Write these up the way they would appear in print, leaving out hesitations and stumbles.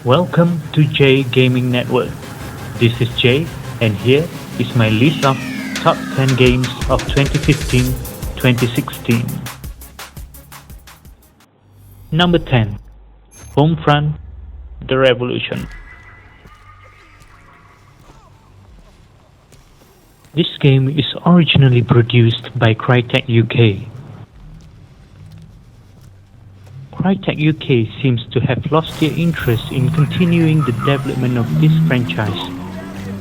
Welcome to J Gaming Network. This is Jay, and here is my list of top 10 games of 2015-2016. Number 10, Homefront: The Revolution. This game is originally produced by Crytek UK. Crytek UK seems to have lost their interest in continuing the development of this franchise,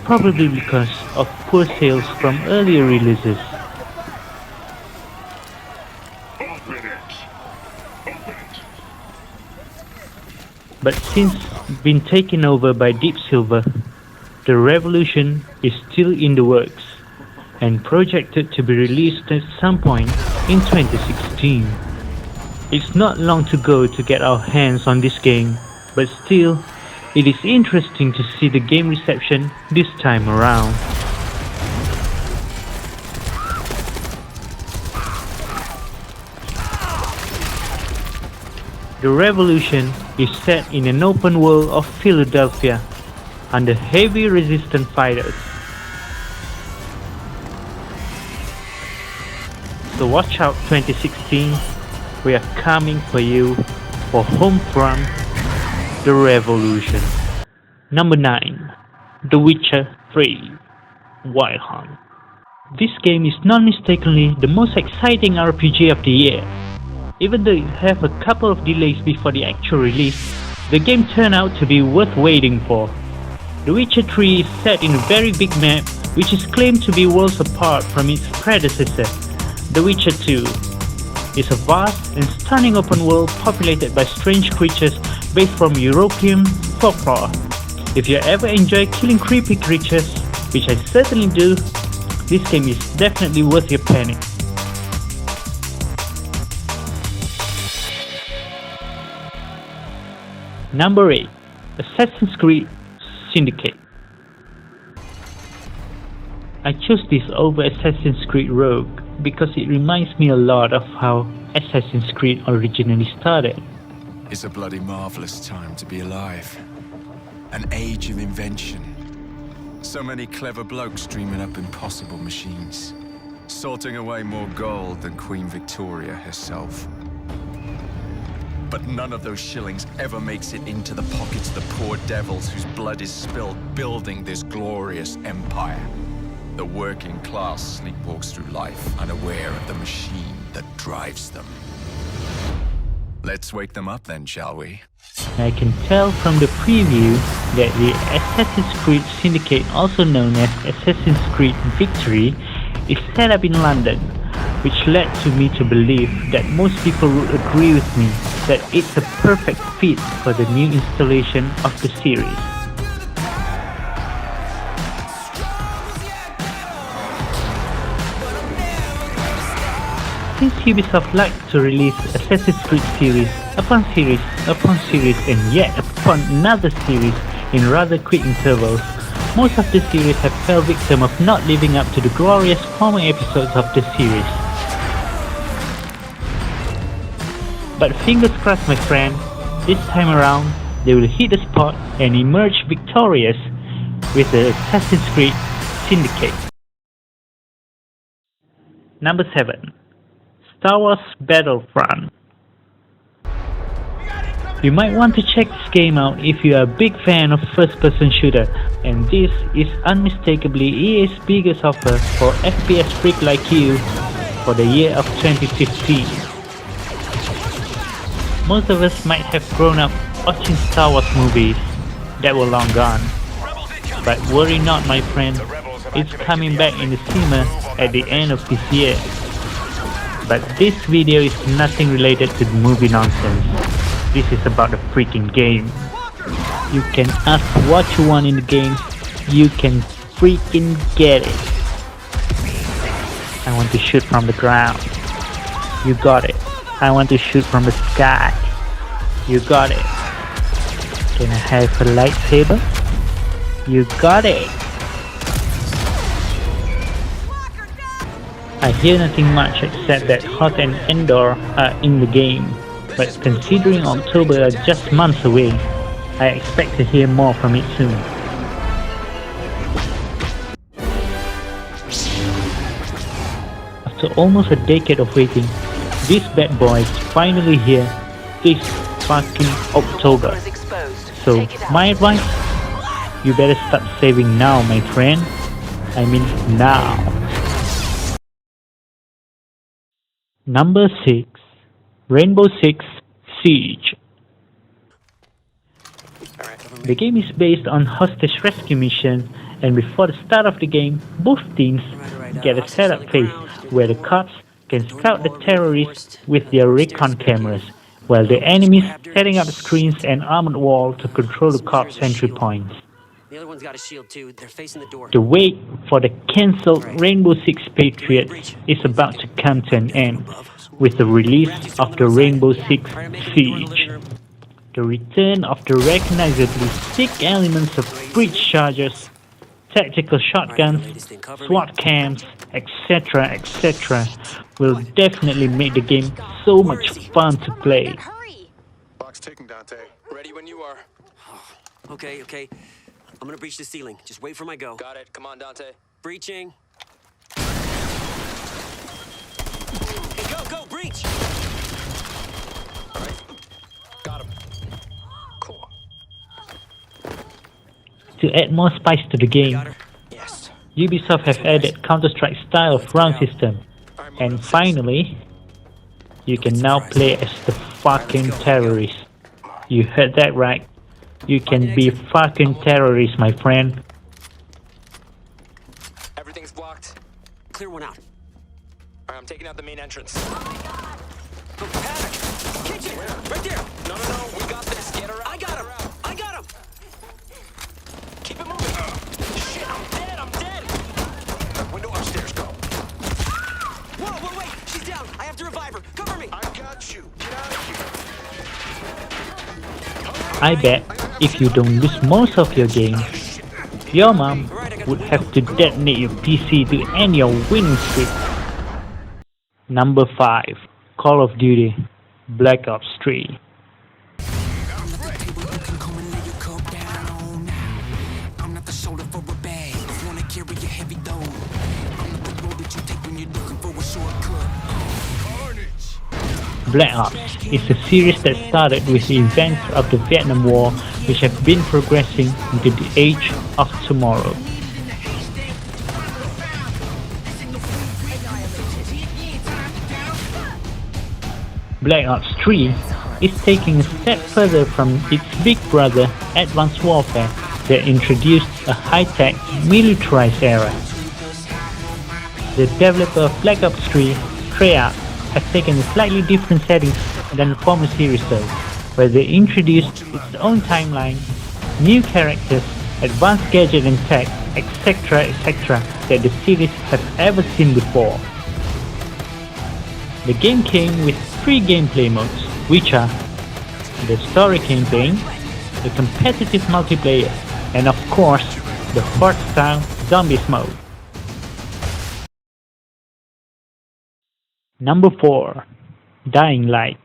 probably because of poor sales from earlier releases. But since being taken over by Deep Silver, the Revolution is still in the works and projected to be released at some point in 2016. It's not long to go to get our hands on this game, but still, it is interesting to see the game reception this time around. The Revolution is set in an open world of Philadelphia under heavy resistance fighters. So watch out 2016, we are coming for you for Homefront: The Revolution. Number 9, The Witcher 3: Wild Hunt. This game is non-mistakenly the most exciting RPG of the year. Even though it had a couple of delays before the actual release, the game turned out to be worth waiting for. The Witcher 3 is set in a very big map, which is claimed to be worlds apart from its predecessor, The Witcher 2. It's a vast and stunning open world populated by strange creatures based from European folklore. If you ever enjoy killing creepy creatures, which I certainly do, this game is definitely worth your penny. Number 8, Assassin's Creed Syndicate. I chose this over Assassin's Creed Rogue because it reminds me a lot of how Assassin's Creed originally started. It's a bloody marvelous time to be alive. An age of invention. So many clever blokes dreaming up impossible machines, sorting away more gold than Queen Victoria herself. But none of those shillings ever makes it into the pockets of the poor devils whose blood is spilled building this glorious empire. The working class sleepwalks through life unaware of the machine that drives them. Let's wake them up then, shall we? I can tell from the preview that the Assassin's Creed Syndicate, also known as Assassin's Creed Victory, is set up in London, which led to me to believe that most people would agree with me that it's a perfect fit for the new installation of the series. Since Ubisoft likes to release Assassin's Creed series upon series upon series and yet upon another series in rather quick intervals, most of the series have fell victim of not living up to the glorious former episodes of the series. But fingers crossed, my friend, this time around they will hit the spot and emerge victorious with the Assassin's Creed Syndicate. Number 7, Star Wars Battlefront. You might want to check this game out if you are a big fan of first-person shooter, and this is unmistakably EA's biggest offer for FPS freak like you for the year of 2015. Most of us might have grown up watching Star Wars movies that were long gone, but worry not, my friend, it's coming back in the cinema at the end of this year. But this video is nothing related to the movie nonsense. This is about the freaking game. You can ask what you want in the game, you can freaking get it. I want to shoot from the ground. You got it. I want to shoot from the sky. You got it. Can I have a lightsaber? You got it. I hear nothing much except that Hoth and Endor are in the game, but considering October are just months away, I expect to hear more from it soon. After almost a decade of waiting, this bad boy is finally here this fucking October. So, my advice? You better start saving now, my friend. I mean now. Number 6. Rainbow Six Siege. The game is based on hostage rescue mission, and before the start of the game, both teams get a setup phase where the cops can scout the terrorists with their recon cameras, while the enemies setting up screens and armored wall to control the cops' entry points. The other one's got a shield too. They're facing the door. The wait for the cancelled Rainbow Six Patriot is about to come to an end with the release of the Rainbow Six Siege. The return of the recognizably sick elements of breach charges, tactical shotguns, SWAT cams, etc. etc. will definitely make the game so much fun to play. Clock's ticking, Dante. Ready when you are. Okay. I'm gonna breach the ceiling. Just wait for my go. Got it. Come on, Dante. Breaching. Okay, go, breach! All right. Got him. Cool. To add more spice to the game, Got her. Yes. Ubisoft have added Counter-Strike style of round system, and finally, you can now play as the fucking terrorist. You heard that right. You can be fucking terrorist, my friend. Everything's blocked. Clear one out. All right, I'm taking out the main entrance. Oh, Paddock! Kitchen! Right there! No. We got this. Get her out. I got him! Keep it moving. Shit, I'm dead. Window upstairs, go. Whoa, wait! She's down! I have to revive her! Cover me! I got you. Get out of here. I bet if you don't lose most of your games, your mom would have to detonate your PC to end your winning streak. Number 5. Call of Duty Black Ops 3. Black Ops is a series that started with the events of the Vietnam War, which have been progressing into the age of tomorrow. Black Ops 3 is taking a step further from its big brother Advanced Warfare that introduced a high-tech, militarized era. The developer of Black Ops 3, Treyarch, has taken a slightly different setting than the former series though, where they introduced its own timeline, new characters, advanced gadgets and tech, etc. that the series has ever seen before. The game came with 3 gameplay modes, which are the story campaign, the competitive multiplayer, and of course, the horde-style zombies mode. Number 4. Dying Light.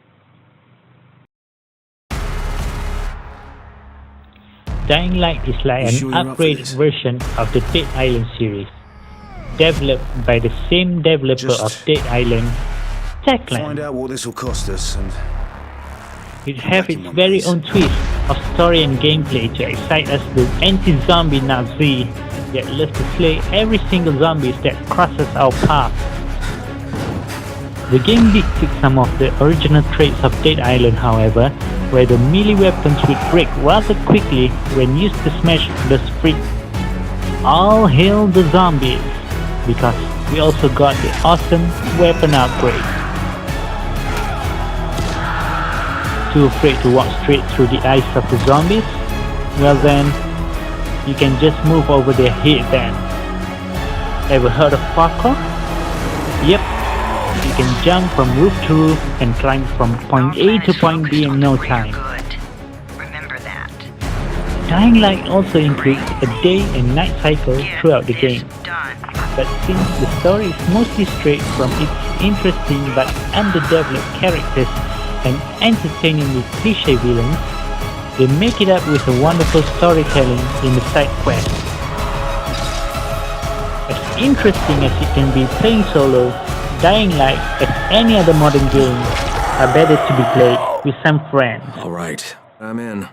Dying Light is like an upgraded version of the Dead Island series, developed by the same developer of Dead Island, Techland. Find out what this will cost us and It has its very own twist of story and gameplay to excite us with anti-zombie Nazi that loves to slay every single zombie that crosses our path. The game did take some of the original traits of Dead Island, however, where the melee weapons would break rather quickly when used to smash the street. All hail the zombies, because we also got the awesome weapon upgrade. Too afraid to walk straight through the eyes of the zombies? Well then, you can just move over their head then. Ever heard of parkour? Yep. You can jump from roof to roof and climb from point A to point B in no time. Remember that. Dying Light also includes a day and night cycle throughout the game. Done. But since the story is mostly straight from its interesting but underdeveloped characters and entertainingly cliche villains, they make it up with a wonderful storytelling in the side quest. As interesting as it can be playing solo, Dying Light, as any other modern game, are better to be played with some friends. Alright, I'm in.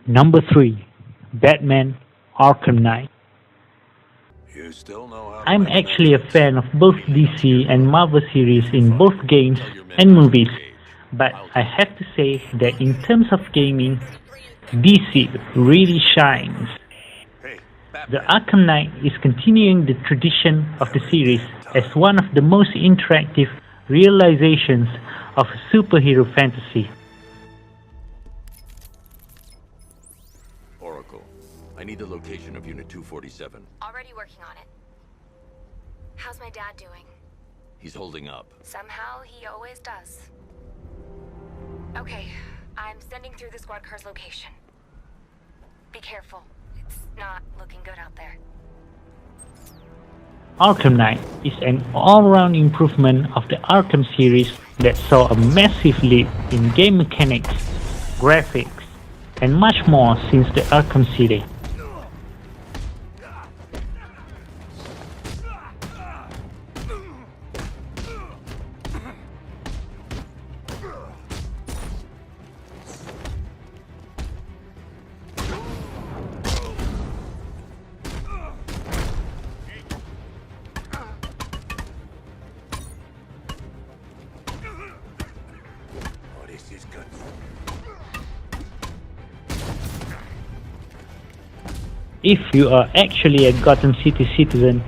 Number 3. Batman Arkham Knight. You still know how I'm actually a fan of both DC and Marvel series in both games and movies, but I have to say that in terms of gaming, DC really shines. The Arkham Knight is continuing the tradition of the series as one of the most interactive realizations of superhero fantasy. Oracle, I need the location of Unit 247. Already working on it. How's my dad doing? He's holding up. Somehow he always does. Okay, I'm sending through the squad car's location. Be careful. It's not looking good out there. Arkham Knight is an all-round improvement of the Arkham series that saw a massive leap in game mechanics, graphics, and much more since the Arkham series. If you are actually a Gotham City citizen,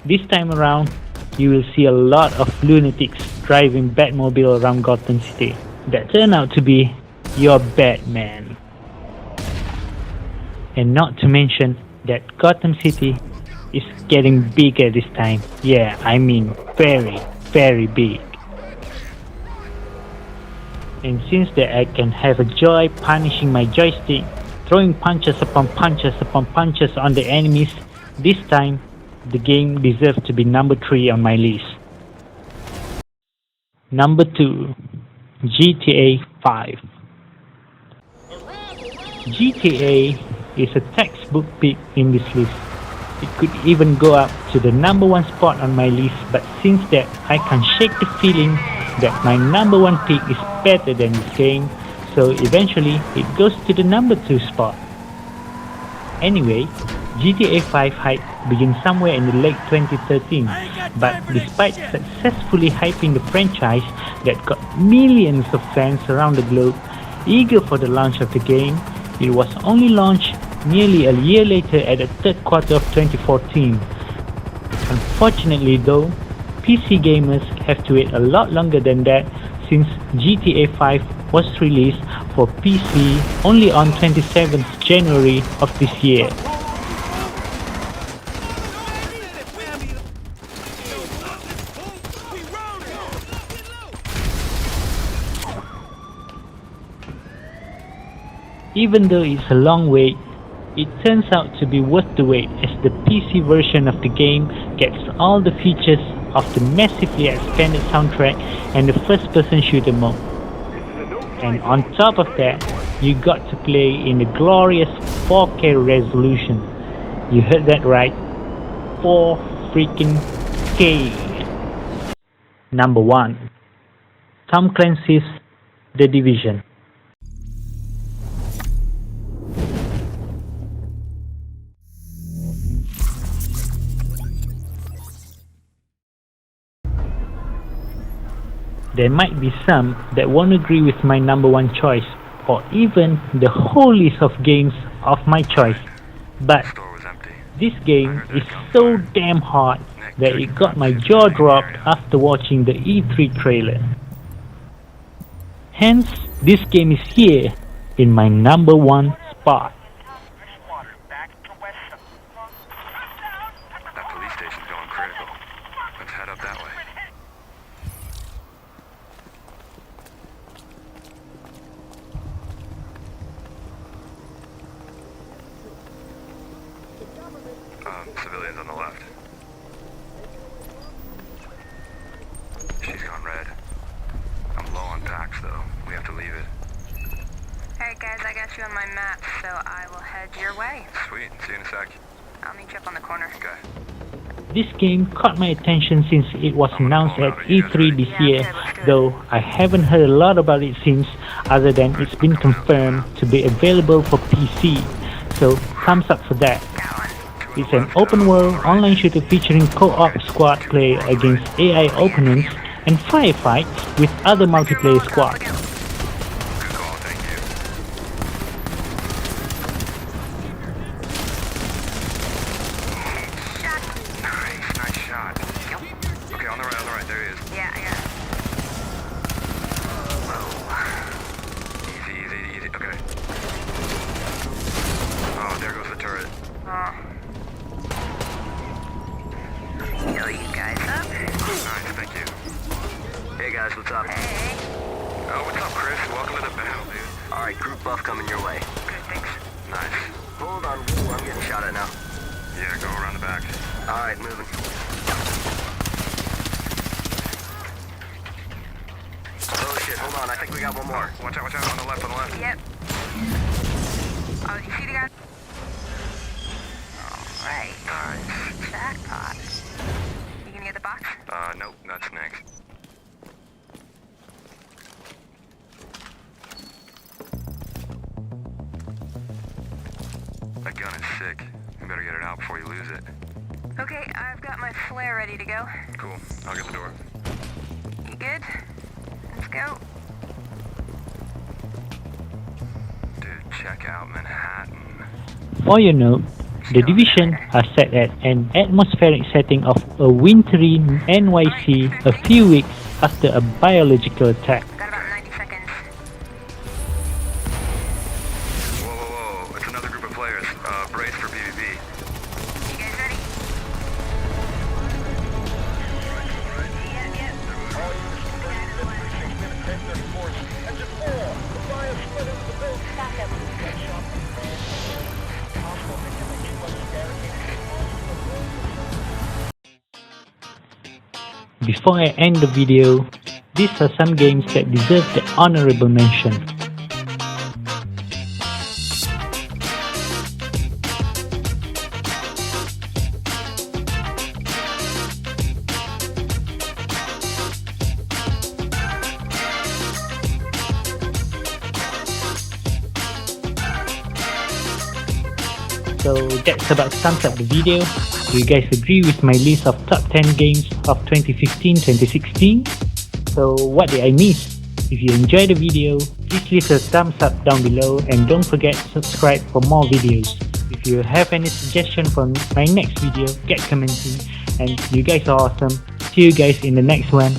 this time around, you will see a lot of lunatics driving Batmobile around Gotham City that turn out to be your Batman. And not to mention that Gotham City is getting bigger this time. Yeah, I mean very, very big. And since that I can have a joy punishing my joystick, throwing punches upon punches upon punches on the enemies, this time the game deserves to be number 3 on my list. Number 2. GTA 5. GTA is a textbook pick in this list. It could even go up to the number 1 spot on my list, but since that I can't shake the feeling that my number 1 pick is better than this game, so eventually it goes to the number 2 spot. Anyway, GTA 5 hype began somewhere in the late 2013, but despite successfully hyping the franchise that got millions of fans around the globe eager for the launch of the game, it was only launched nearly a year later at the third quarter of 2014. Unfortunately though, PC gamers have to wait a lot longer than that since GTA 5 was released for PC only on 27th January of this year. Even though it's a long wait, it turns out to be worth the wait as the PC version of the game gets all the features of the massively expanded soundtrack and the first-person shooter mode. And on top of that, you got to play in the glorious 4K resolution. You heard that right, 4 freaking K. Number 1. Tom Clancy's The Division. There might be some that won't agree with my number 1 choice, or even the whole list of games of my choice, but this game is so damn hot that it got my jaw dropped after watching the E3 trailer. Hence, this game is here in my number 1 spot. That police station's going critical. Let's head up that way. Civilians on the left. She's gone red. I'm low on packs though. We have to leave it. Alright guys, I got you on my map, so I will head your way. Sweet. See you in a sec. I'll meet you up on the corner. Okay. This game caught my attention since it was announced at E3 this year, though I haven't heard a lot about it since, other than it's been confirmed to be available for PC, so thumbs up for that. It's an open-world online shooter featuring co-op squad play against AI opponents and firefights with other multiplayer squads. Good call. Thank you. Nice shot. Okay, on the right. There he is. Yeah, I got it. Easy. Okay. Oh, there goes the turret. Heal you guys up. Nice, thank you. Hey guys, what's up? Hey. Oh, what's up, Chris? Welcome to the battle, dude. Alright, group buff coming your way. Good, thanks. Nice. Hold on, ooh, I'm getting shot at now. Yeah, go around the back. Alright, moving. Oh shit, hold on, I think we got one more. Watch out, on the left. Yep. Oh, you see the guy? Alright. Jackpot. You gonna get the box? Nope, that's next. That gun is sick. You better get it out before you lose it. Okay, I've got my flare ready to go. Cool. I'll get the door. You good? Let's go. Dude, check out Manhattan. For your note, The Division are set at an atmospheric setting of a wintry NYC a few weeks after a biological attack. Got about 90 seconds. Whoa. It's another group of players. Brace for PvP. You guys ready? Before I end the video, these are some games that deserve the honorable mention. So that's about sums up the video. Do you guys agree with my list of top 10 games of 2015-2016? So what did I miss? If you enjoyed the video, please leave a thumbs up down below and don't forget to subscribe for more videos. If you have any suggestion for my next video, get commenting, and you guys are awesome. See you guys in the next one.